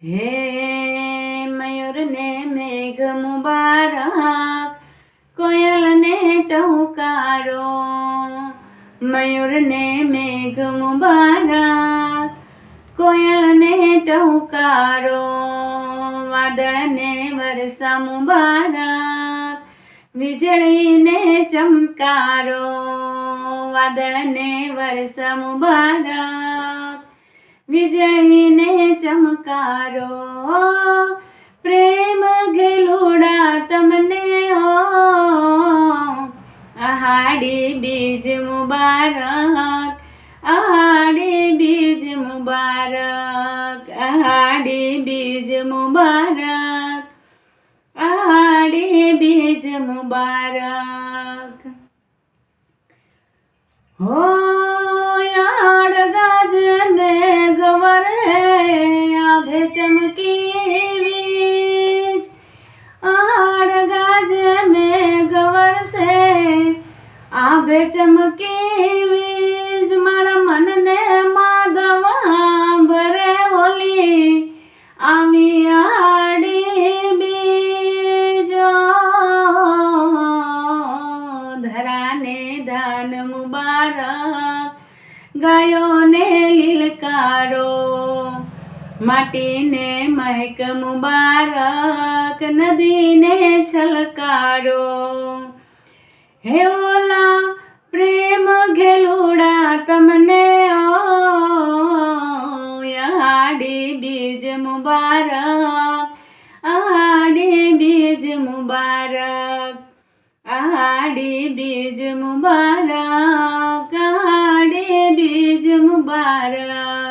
હે મયુર ને મેઘ મુબારક, કોયલ ને ટહુકારો. મયુર ને મેઘ મુબારક, કોયલ ને ટહુકારો. વાદળ ને વરસા મુબારક, વીજળી ને ચમકારો. વાદળ ને વરસા મુબારક, વીજળી ને ચમકારો. પ્રેમ ઘેલુડા તમને હો, આહાડી બીજ મુબારક, આહાડી બીજ મુબારક, આહાડી બીજ મુબારક, આહાડી બીજ મુબારક. હો યાર ગાજે મેઘ વરે, આભે ચમકી વીજ. આહાડ ગાજે મેઘ વરસે, આભે ચમકી વીજ. મારા મનને માધવા ભરે ઓલી આવી આહાડી બીજ. ધરાને ધાન મુબારક, ગાયોને લીલકારો. માટીને મહેક મુબારક, નદીને છલકારો. હે ઓલા પ્રેમ ઘેલુડા તમને આહાડી બીજ મુબારક, આહાડી બીજ મુબારક, આહાડી બીજ મુબારક, આહાડી બીજ મુબારક.